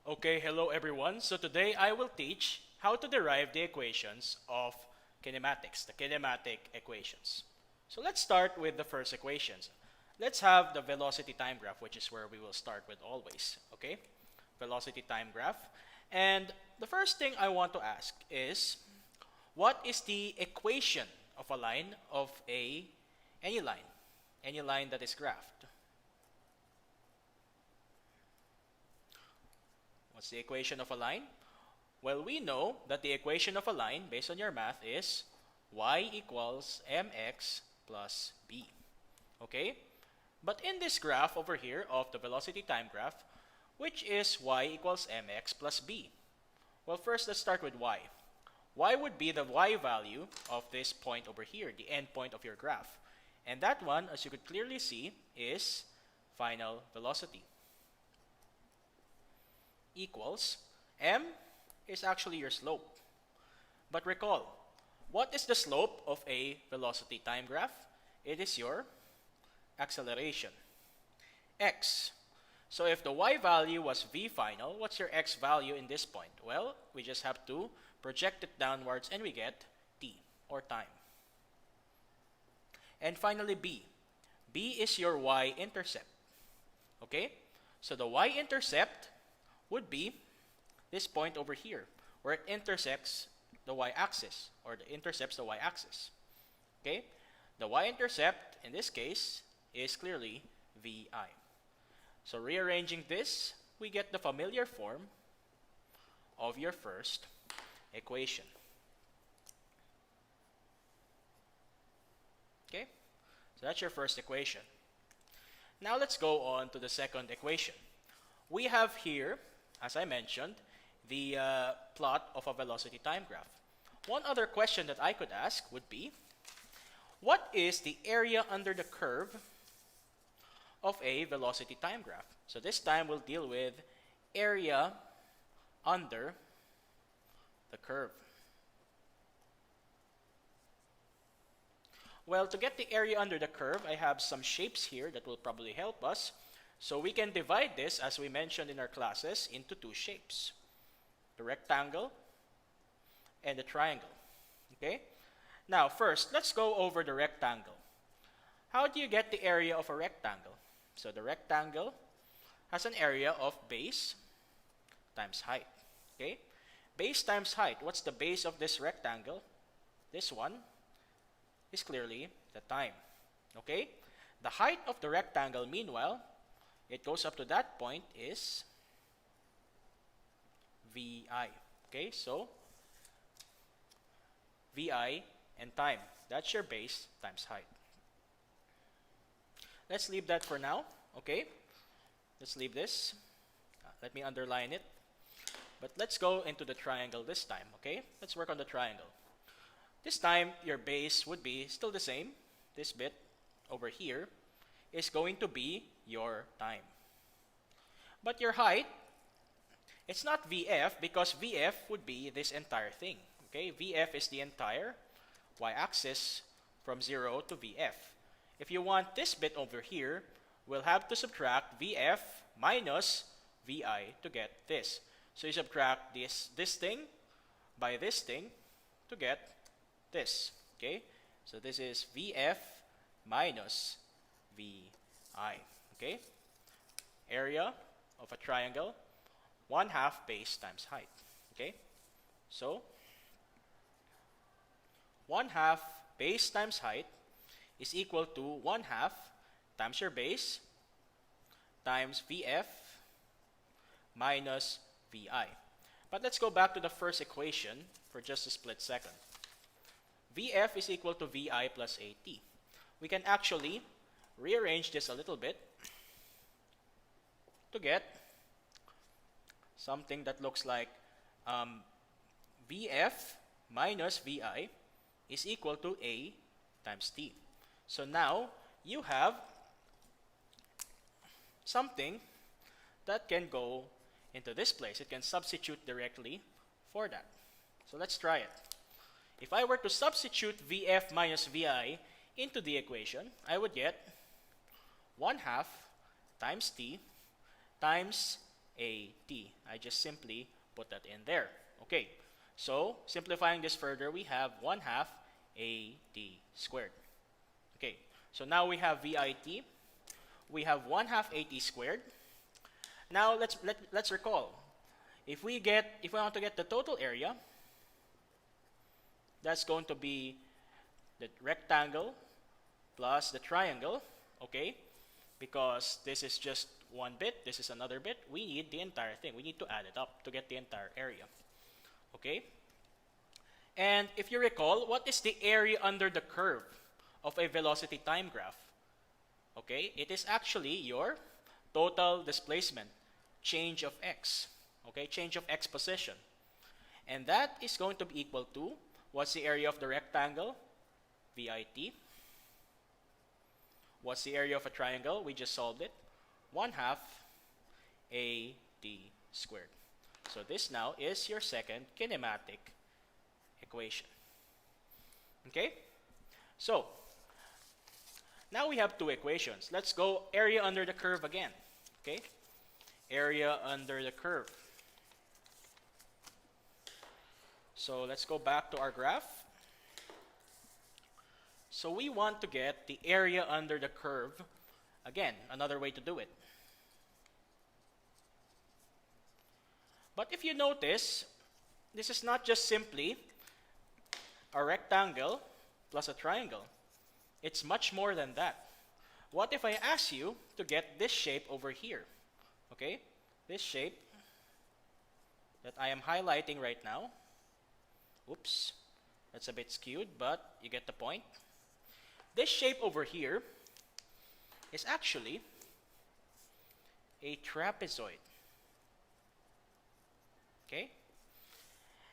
Okay, hello everyone. So today I will teach how to derive the equations of kinematics, the kinematic equations. So let's start with the first equations. Let's have the velocity time graph, which is where we will start with always, okay? Velocity time graph. And the first thing I want to ask is, what is the equation of a line of any line that is graphed? What's the equation of a line? Well, we know that the equation of a line, based on your math, is y equals mx plus b. Okay? But in this graph over here of the velocity time graph, which is y equals mx plus b? Well, first let's start with y. Y would be the y value of this point over here, the end point of your graph. And that one, as you could clearly see, is final velocity. Equals m is actually your slope. But recall, what is the slope of a velocity time graph? It is your acceleration, x. So if the y value was v final, what's your x value in this point? Well, we just have to project it downwards and we get t, or time. And finally b. B is your y-intercept. Okay? So the y-intercept would be this point over here, where it intersects the y-axis, or it intercepts the y-axis. Okay? The y-intercept, in this case, is clearly vi. So rearranging this, we get the familiar form of your first equation. Okay? So that's your first equation. Now let's go on to the second equation. We have here, as I mentioned, the plot of a velocity time graph. One other question that I could ask would be, what is the area under the curve of a velocity time graph? So this time we'll deal with area under the curve. Well, to get the area under the curve, I have some shapes here that will probably help us. So we can divide this, as we mentioned in our classes, into two shapes: the rectangle and the triangle. Okay? Now, first, let's go over the rectangle. How do you get the area of a rectangle? So the rectangle has an area of base times height. Okay? Base times height. What's the base of this rectangle? This one is clearly the time. Okay? The height of the rectangle, meanwhile, it goes up to that point, is vi. Okay, so vi and time. That's your base times height. Let's leave that for now. Okay, let's leave this. Let me underline it. But let's go into the triangle this time. Okay, let's work on the triangle. This time, your base would be still the same. This bit over here is going to be your time. But your height, it's not VF, because VF would be this entire thing. Okay, VF is the entire y-axis from 0 to VF. If you want this bit over here, we'll have to subtract VF minus VI to get this. So you subtract this thing by this thing to get this. Okay, so this is VF minus VI. Okay, area of a triangle, 1/2 base times height. Okay, so 1/2 base times height is equal to 1/2 times your base times VF minus VI. But let's go back to the first equation for just a split second. VF is equal to VI plus AT. We can actually rearrange this a little bit to get something that looks like VF minus VI is equal to A times T. So now you have something that can go into this place. It can substitute directly for that. So let's try it. If I were to substitute VF minus VI into the equation, I would get 1/2 times T times AT. I I just simply put that in there. Okay, so simplifying this further, we have 1/2 AD squared. Okay, so now we have VIT. We have 1/2 AT squared. Now let's recall. If we want to get the total area, that's going to be the rectangle plus the triangle, okay? Because this is just one bit, this is another bit. We need the entire thing. We need to add it up to get the entire area, okay? And if you recall, what is the area under the curve of a velocity time graph? Okay, it is actually your total displacement, change of x, okay, change of x position. And that is going to be equal to, what's the area of the rectangle? VIT. What's the area of a triangle? We just solved it. 1/2 AD squared. So this now is your second kinematic equation. Okay? So, now we have two equations. Let's go area under the curve again. Okay? Area under the curve. So let's go back to our graph. So we want to get the area under the curve. Again, another way to do it. But if you notice, this is not just simply a rectangle plus a triangle. It's much more than that. What if I ask you to get this shape over here? Okay, this shape that I am highlighting right now. Oops, that's a bit skewed, but you get the point. This shape over here is actually a trapezoid. Okay?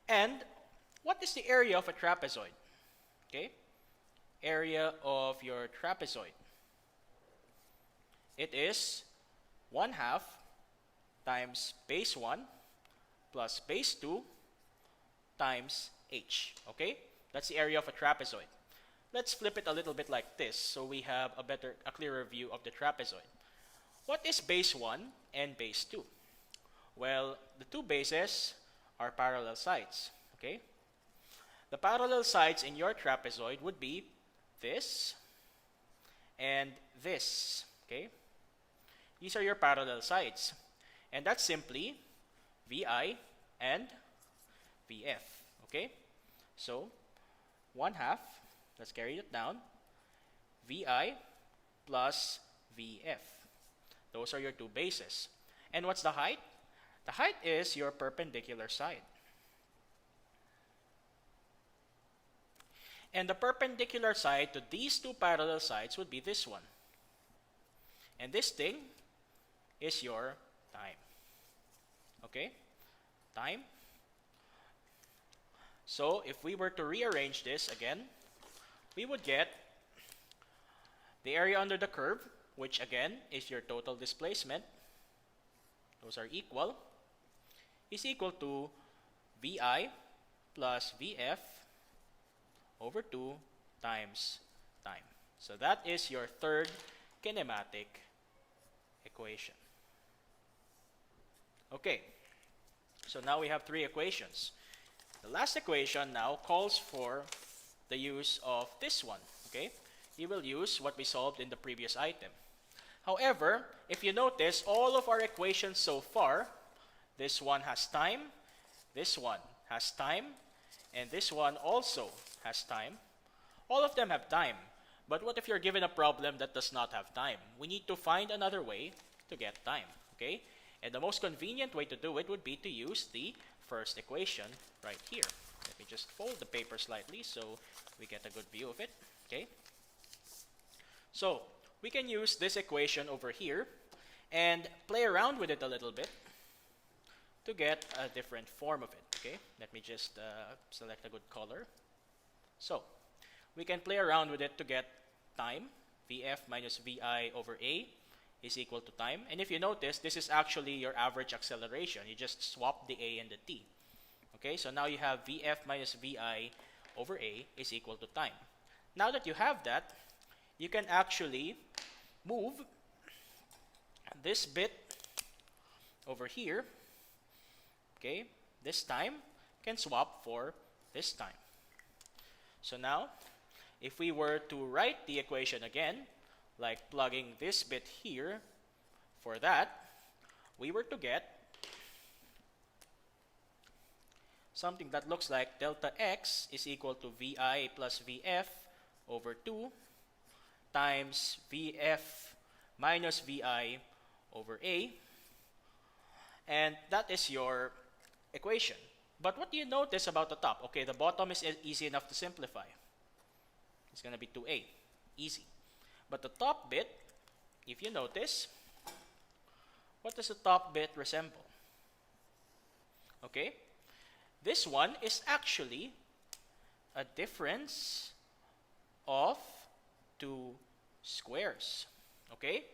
And what is the area of a trapezoid? Okay? Area of your trapezoid. It is 1/2 times base 1 plus base 2 times h. Okay? That's the area of a trapezoid. Let's flip it a little bit like this so we have a clearer view of the trapezoid. What is base 1 and base 2? Well, the two bases are parallel sides. Okay? The parallel sides in your trapezoid would be this and this. Okay? These are your parallel sides. And that's simply VI and VF. Okay? So, 1/2, let's carry it down, VI plus VF. Those are your two bases. And what's the height? The height is your perpendicular side. And the perpendicular side to these two parallel sides would be this one. And this thing is your time. Okay? Time. So if we were to rearrange this again, we would get the area under the curve, which again is your total displacement. Those are equal. Is equal to VI plus VF over 2 times time. So that is your third kinematic equation. Okay, so now we have three equations. The last equation now calls for the use of this one. Okay, you will use what we solved in the previous item. However, if you notice, all of our equations so far, this one has time, this one has time, and this one also has time. All of them have time. But what if you're given a problem that does not have time? We need to find another way to get time. Okay? And the most convenient way to do it would be to use the first equation right here. Let me just fold the paper slightly so we get a good view of it. Okay? So, we can use this equation over here and play around with it a little bit to get a different form of it. Okay, let me just select a good color. So, we can play around with it to get time. VF minus VI over A is equal to time. And if you notice, this is actually your average acceleration. You just swap the A and the T. Okay, so now you have VF minus VI over A is equal to time. Now that you have that, you can actually move this bit over here Okay, this time can swap for this time. So now, if we were to write the equation again, like plugging this bit here for that, we were to get something that looks like delta x is equal to vi plus vf over 2 times vf minus vi over a. And that is your equation. But what do you notice about the top? Okay, the bottom is easy enough to simplify. It's going to be 2a. Easy. But the top bit, if you notice, what does the top bit resemble? Okay, this one is actually a difference of two squares. Okay?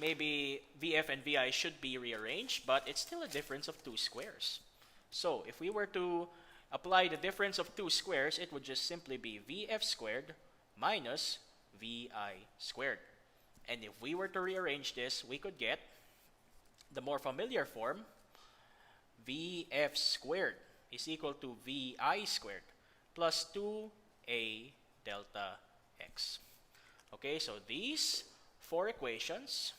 Maybe VF and VI should be rearranged, but it's still a difference of two squares. So if we were to apply the difference of two squares, it would just simply be VF squared minus VI squared. And if we were to rearrange this, we could get the more familiar form, VF squared is equal to VI squared plus 2a delta x. Okay, so these four equations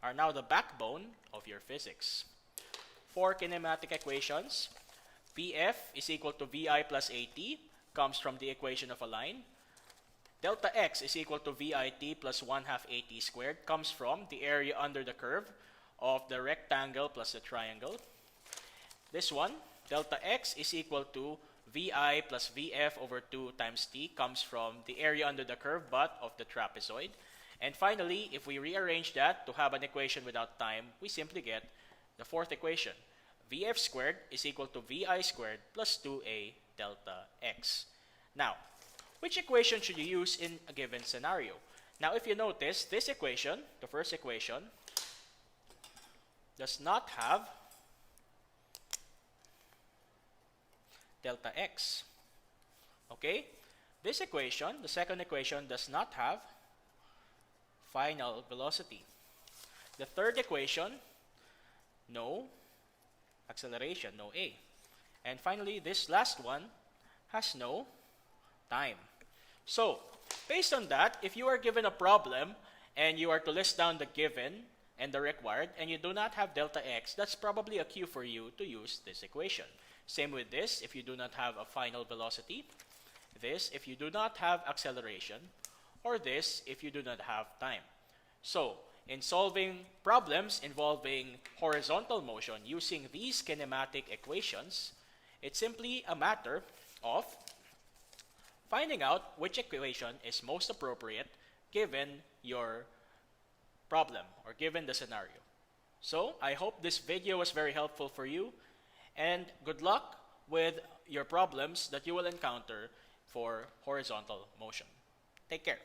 are now the backbone of your physics. For kinematic equations, VF is equal to VI plus AT comes from the equation of a line. Delta x is equal to VIT plus 1/2 AT squared comes from the area under the curve of the rectangle plus the triangle. This one, delta x is equal to VI plus VF over 2 times t comes from the area under the curve but of the trapezoid. And finally, if we rearrange that to have an equation without time, we simply get the fourth equation. VF squared is equal to VI squared plus 2a delta x. Now, which equation should you use in a given scenario? Now, if you notice, this equation, the first equation, does not have delta x. Okay? This equation, the second equation, does not have final velocity. The third equation, no acceleration, no a. And finally, this last one has no time. So, based on that, if you are given a problem and you are to list down the given and the required and you do not have delta x, that's probably a cue for you to use this equation. Same with this, if you do not have a final velocity. This, if you do not have acceleration. Or this, if you do not have time. So, in solving problems involving horizontal motion using these kinematic equations, it's simply a matter of finding out which equation is most appropriate given your problem or given the scenario. So, I hope this video was very helpful for you, and good luck with your problems that you will encounter for horizontal motion. Take care.